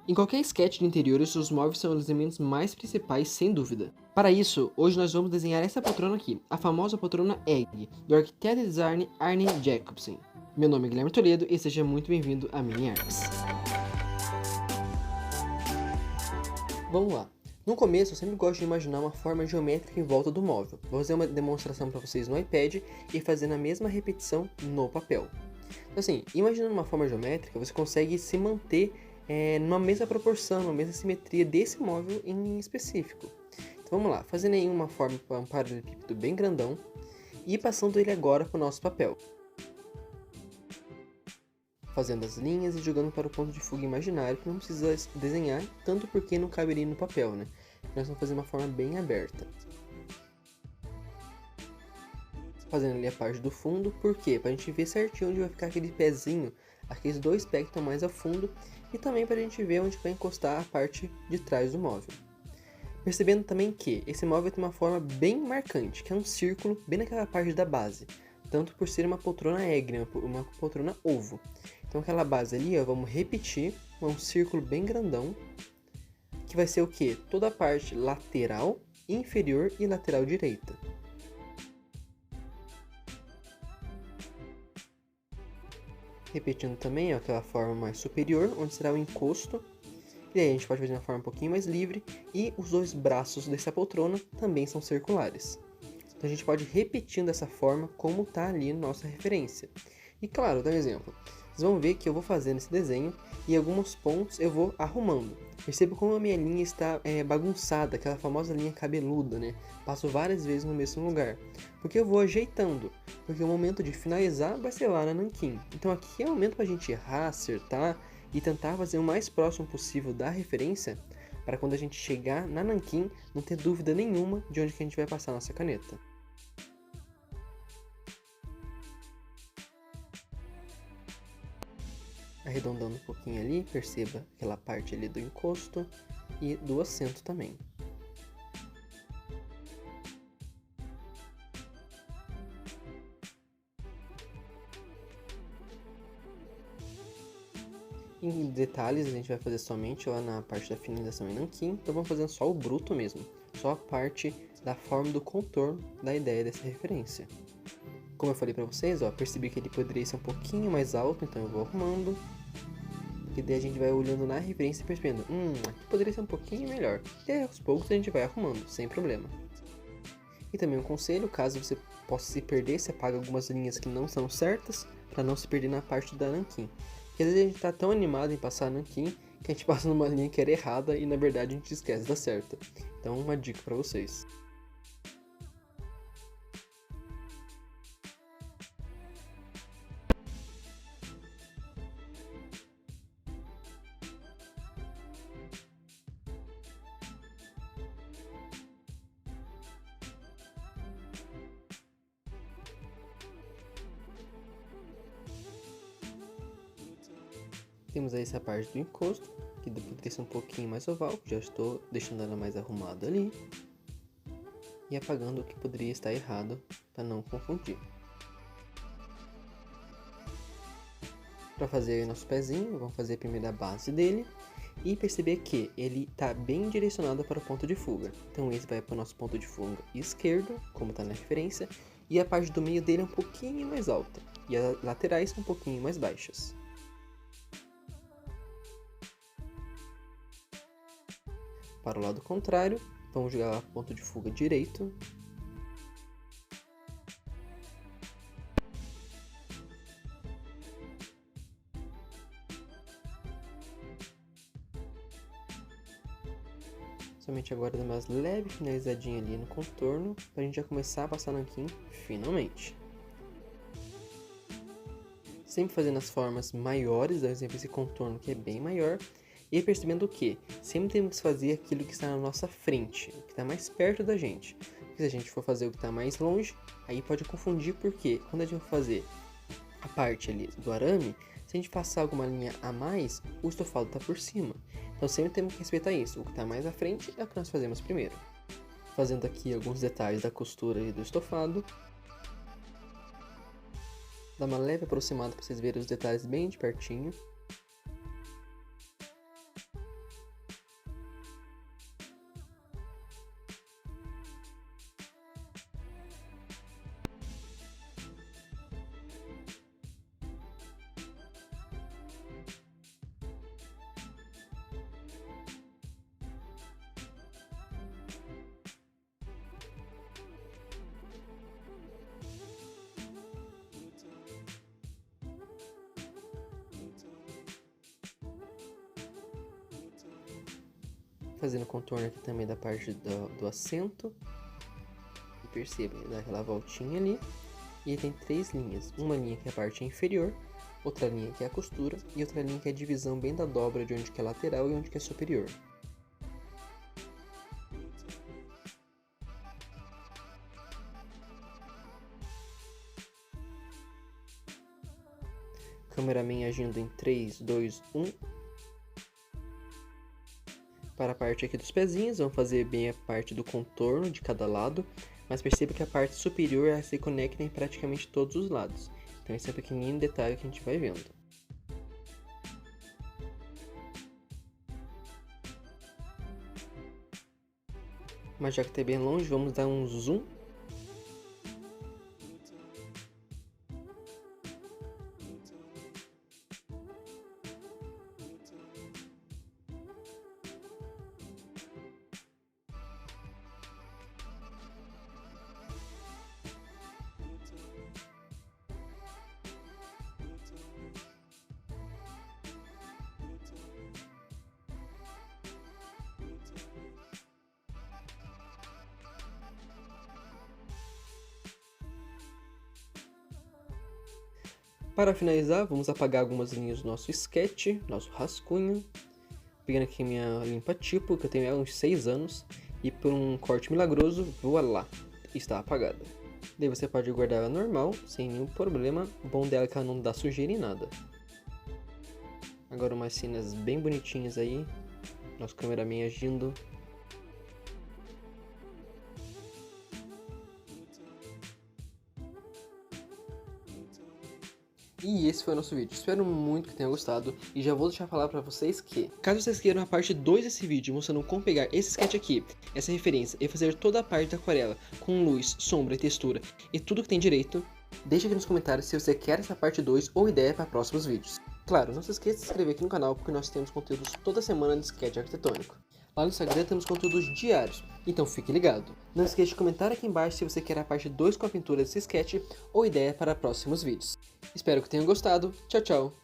Em qualquer sketch de interiores, os móveis são os elementos mais principais, sem dúvida. Para isso, hoje nós vamos desenhar essa poltrona aqui, a famosa poltrona Egg, do arquiteto e designer Arne Jacobsen. Meu nome é Guilherme Toledo e seja muito bem-vindo a Mini Arts. Vamos lá. No começo, eu sempre gosto de imaginar uma forma geométrica em volta do móvel. Vou fazer uma demonstração para vocês no iPad e fazendo a mesma repetição no papel. Então, assim, imaginando uma forma geométrica, você consegue se manter numa mesma proporção, numa mesma simetria desse móvel em específico. Então vamos lá, fazendo aí uma forma para um paralelepípedo bem grandão e passando ele agora para o nosso papel. Fazendo as linhas e jogando para o ponto de fuga imaginário, que não precisa desenhar, tanto porque não caberia no papel, né? Nós vamos fazer uma forma bem aberta. Fazendo ali a parte do fundo, por quê? Para a gente ver certinho onde vai ficar aquele pezinho, aqueles dois pés que estão mais a fundo, e também para a gente ver onde vai encostar a parte de trás do móvel. Percebendo também que esse móvel tem uma forma bem marcante, que é um círculo bem naquela parte da base, tanto por ser uma poltrona egg, uma poltrona ovo. Então aquela base ali, ó, vamos repetir, um círculo bem grandão, que vai ser o que? Toda a parte lateral, inferior e lateral direita. Repetindo também, ó, aquela forma mais superior, onde será o encosto. E aí a gente pode fazer uma forma um pouquinho mais livre. E os dois braços dessa poltrona também são circulares. Então a gente pode ir repetindo essa forma como está ali na nossa referência. E claro, dá um exemplo. Vocês vão ver que eu vou fazendo esse desenho e alguns pontos eu vou arrumando. Perceba como a minha linha está bagunçada, aquela famosa linha cabeluda, né? Passo várias vezes no mesmo lugar. Porque eu vou ajeitando, porque o momento de finalizar vai ser lá na nanquim. Então aqui é o momento para a gente errar, acertar e tentar fazer o mais próximo possível da referência, para quando a gente chegar na nanquim não ter dúvida nenhuma de onde que a gente vai passar a nossa caneta. Arredondando um pouquinho ali, perceba aquela parte ali do encosto e do assento também. Em detalhes a gente vai fazer somente lá na parte da finalização e nanquim, então vamos fazendo só o bruto mesmo, só a parte da forma do contorno da ideia dessa referência. Como eu falei pra vocês, ó, percebi que ele poderia ser um pouquinho mais alto, então eu vou arrumando. E daí a gente vai olhando na referência e percebendo, aqui poderia ser um pouquinho melhor. E aí aos poucos a gente vai arrumando, sem problema. E também um conselho, caso você possa se perder, você apaga algumas linhas que não são certas, para não se perder na parte da nanquim. Porque às vezes a gente tá tão animado em passar a nanquim, que a gente passa numa linha que era errada e na verdade a gente esquece da certa. Então uma dica para vocês. Temos aí essa parte do encosto, que poderia ser um pouquinho mais oval, já estou deixando ela mais arrumada ali. E apagando o que poderia estar errado, para não confundir. Para fazer aí nosso pezinho, vamos fazer primeiro a base dele. E perceber que ele está bem direcionado para o ponto de fuga. Então esse vai para o nosso ponto de fuga esquerdo, como está na referência. E a parte do meio dele é um pouquinho mais alta. E as laterais um pouquinho mais baixas. Para o lado contrário, vamos jogar lá ponto de fuga direito. Somente agora dar uma leve finalizadinha ali no contorno, para a gente já começar a passar nanquim finalmente. Sempre fazendo as formas maiores, dá um exemplo esse contorno que é bem maior. E percebendo o que? Sempre temos que fazer aquilo que está na nossa frente, o que está mais perto da gente. Porque se a gente for fazer o que está mais longe, aí pode confundir, porque quando a gente for fazer a parte ali do arame, se a gente passar alguma linha a mais, o estofado está por cima. Então sempre temos que respeitar isso, o que está mais à frente é o que nós fazemos primeiro. Fazendo aqui alguns detalhes da costura e do estofado. Dá uma leve aproximada para vocês verem os detalhes bem de pertinho. fazendo contorno aqui também da parte do assento. E perceba, dá aquela voltinha ali. E tem 3 linhas. Uma linha que é a parte inferior, outra linha que é a costura e outra linha que é a divisão bem da dobra de onde que é lateral e onde que é superior. Cameraman agindo em 3, 2, 1. Para a parte aqui dos pezinhos, vamos fazer bem a parte do contorno de cada lado, mas perceba que a parte superior se conecta em praticamente todos os lados. Então esse é um pequenininho detalhe que a gente vai vendo. Mas já que está bem longe, vamos dar um zoom. Para finalizar, vamos apagar algumas linhas do nosso sketch, nosso rascunho. Pegando aqui minha limpa tipo, que eu tenho há uns 6 anos, e por um corte milagroso, voilá, está apagada. Daí você pode guardar ela normal, sem nenhum problema. O bom dela é que ela não dá sujeira em nada. Agora umas cenas bem bonitinhas aí, nosso cameraman agindo. E esse foi o nosso vídeo, espero muito que tenham gostado e já vou deixar falar pra vocês que, caso vocês queiram a parte 2 desse vídeo mostrando como pegar esse sketch aqui, essa referência e fazer toda a parte da aquarela com luz, sombra e textura e tudo que tem direito, deixa aqui nos comentários se você quer essa parte 2 ou ideia para próximos vídeos. Claro, não se esqueça de se inscrever aqui no canal porque nós temos conteúdos toda semana de sketch arquitetônico. Lá no Instagram temos conteúdos diários, então fique ligado. Não esqueça de comentar aqui embaixo se você quer a parte 2 com a pintura desse sketch ou ideia para próximos vídeos. Espero que tenham gostado, tchau tchau!